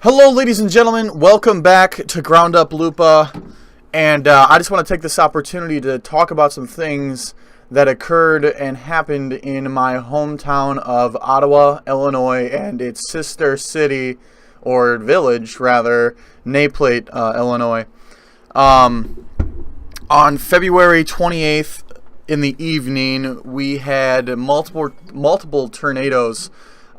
Hello ladies and gentlemen, welcome back to Ground Up Lupa, and I just want to take this opportunity to talk about some things that occurred and happened in my hometown of Ottawa, Illinois, and its sister city, or village rather, Naplate, Illinois. On February 28th in the evening, we had multiple tornadoes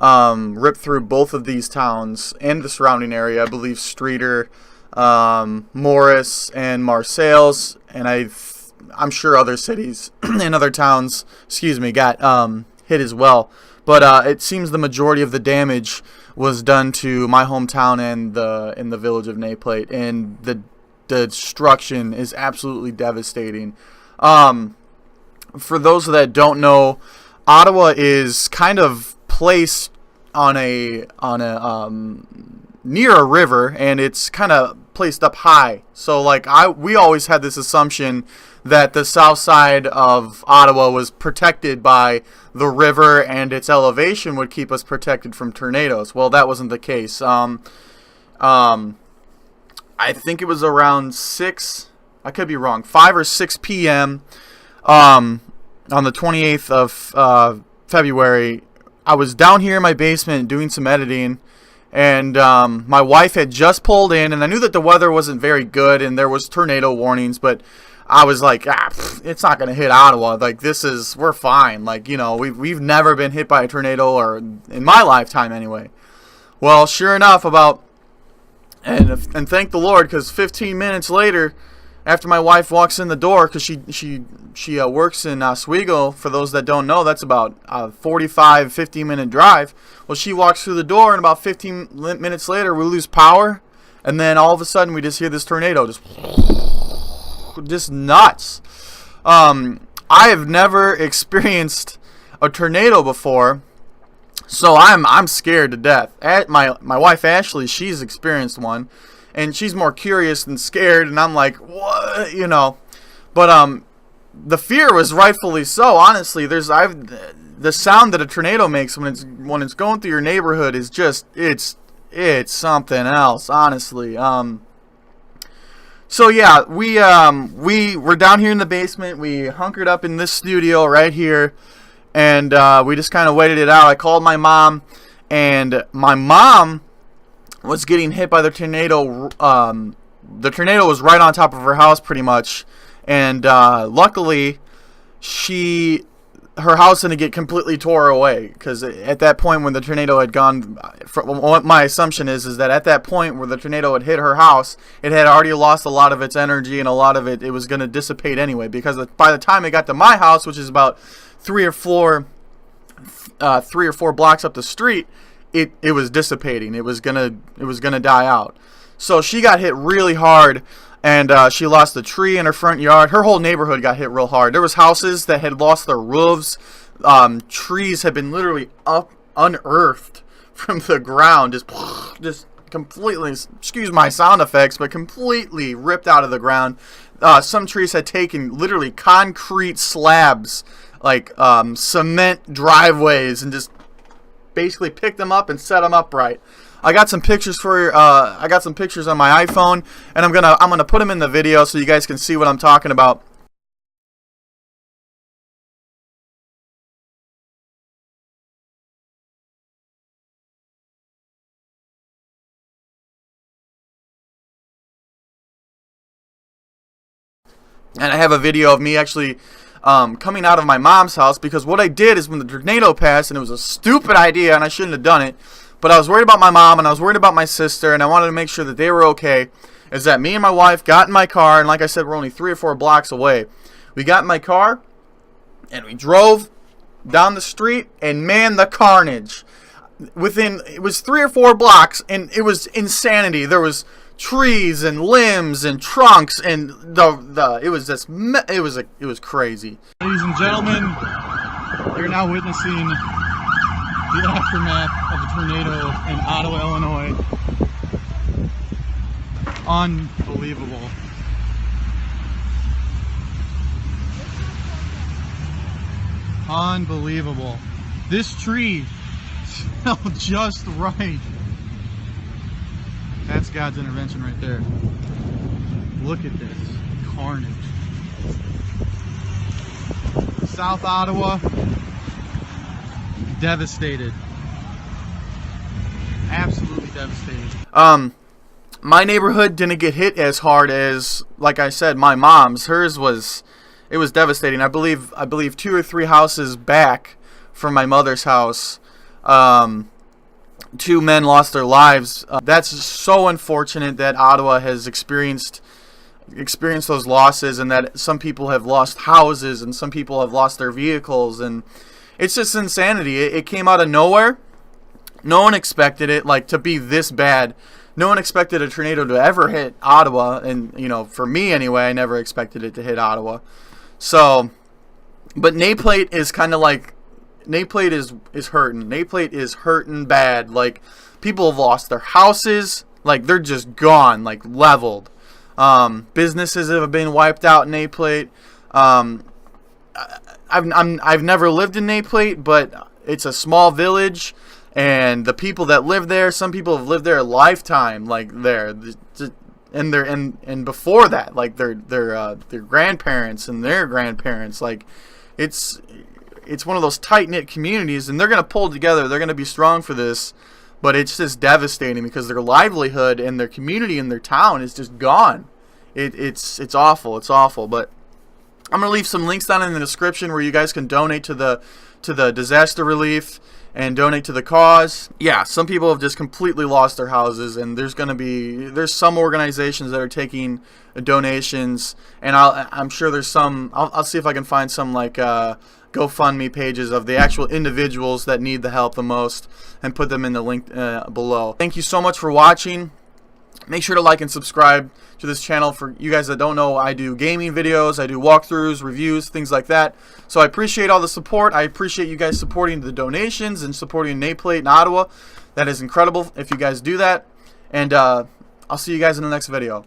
ripped through both of these towns and the surrounding area. I believe Streeter, Morris, and Marseilles, and I'm sure other cities and other towns, got hit as well. But it seems the majority of the damage was done to my hometown and in the village of Naplate, and the destruction is absolutely devastating. For those that don't know, Ottawa is kind of placed on a near a river, and it's kind of placed up high. So we always had this assumption that the south side of Ottawa was protected by the river and its elevation would keep us protected from tornadoes. Well, that wasn't the case. I think it was around 5 or 6 p.m. On the 28th of February. I was down here in my basement doing some editing, and my wife had just pulled in, and I knew that the weather wasn't very good and there was tornado warnings, but I was like, it's not going to hit Ottawa. We're fine. We've never been hit by a tornado, or in my lifetime anyway. Well, sure enough, and thank the Lord, because 15 minutes later, after my wife walks in the door, because she works in Oswego. For those that don't know, that's about a 50-minute drive. Well, she walks through the door, and about 15 minutes later, we lose power, and then all of a sudden, we just hear this tornado, just nuts. I have never experienced a tornado before, so I'm scared to death. My wife Ashley, she's experienced one, and she's more curious than scared, and I'm like, what, But the fear was rightfully so. Honestly, the sound that a tornado makes when it's going through your neighborhood is just it's something else, honestly. So yeah, we were down here in the basement. We hunkered up in this studio right here, and we just kind of waited it out. I called my mom, and my mom was getting hit by the tornado. The tornado was right on top of her house, pretty much, and luckily, her house didn't get completely tore away, because at that point when the tornado had gone, what my assumption is that at that point where the tornado had hit her house, it had already lost a lot of its energy, and a lot of it was going to dissipate anyway, because by the time it got to my house, which is about 3 or 4 blocks up the street, it was dissipating. It was gonna die out. So she got hit really hard, and she lost a tree in her front yard. Her whole neighborhood got hit real hard. There was houses that had lost their roofs. Trees had been literally unearthed from the ground, just completely. Excuse my sound effects, but completely ripped out of the ground. Some trees had taken literally concrete slabs, cement driveways, and just basically picked them up and set them upright. I got some pictures I got some pictures on my iPhone, and I'm gonna put them in the video so you guys can see what I'm talking about. And I have a video of me actually coming out of my mom's house, because what I did is when the tornado passed, and it was a stupid idea and I shouldn't have done it, but I was worried about my mom and I was worried about my sister, and I wanted to make sure that they were okay, is that me and my wife got in my car, and like I said, we're only 3 or 4 blocks away. We got in my car and we drove down the street, and man, the carnage. It was 3 or 4 blocks, and it was insanity. There was trees and limbs and trunks, and it was crazy. Ladies and gentlemen, you're now witnessing the aftermath of a tornado in Ottawa, Illinois. Unbelievable. Unbelievable. This tree fell just right. That's God's intervention right there. Look at this carnage. South Ottawa, devastated. Absolutely devastated. My neighborhood didn't get hit as hard as, like I said, my mom's. Hers was, it was devastating. I believe 2 or 3 houses back from my mother's house, 2 men lost their lives. That's so unfortunate that Ottawa has experienced those losses, and that some people have lost houses and some people have lost their vehicles, and it's just insanity. It came out of nowhere. No one expected it, like, to be this bad. No one expected a tornado to ever hit Ottawa, and, you know, for me anyway, I never expected it to hit Ottawa. So, but Naplate is kind of like, Naplate is hurting. Naplate is hurting bad. Like, people have lost their houses. Like, they're just gone, like, leveled. Businesses have been wiped out in Naplate. I've never lived in Naplate, but it's a small village, and the people that live there, some people have lived there a lifetime, like and before that, like their grandparents and their grandparents. Like, it's one of those tight-knit communities, and they're gonna pull together. They're gonna be strong for this. But it's just devastating because their livelihood and their community and their town is just gone. It's awful. It's awful. But I'm gonna leave some links down in the description where you guys can donate to the disaster relief and donate to the cause. Yeah, some people have just completely lost their houses, and there's some organizations that are taking donations, and I'm sure there's some. I'll see if I can find some, like, GoFundMe pages of the actual individuals that need the help the most, and put them in the link below. Thank you so much for watching. Make sure to like and subscribe to this channel. For you guys that don't know, I do gaming videos, I do walkthroughs, reviews, things like that. So I appreciate all the support. I appreciate you guys supporting the donations and supporting Naplate in Ottawa. That is incredible if you guys do that. And I'll see you guys in the next video.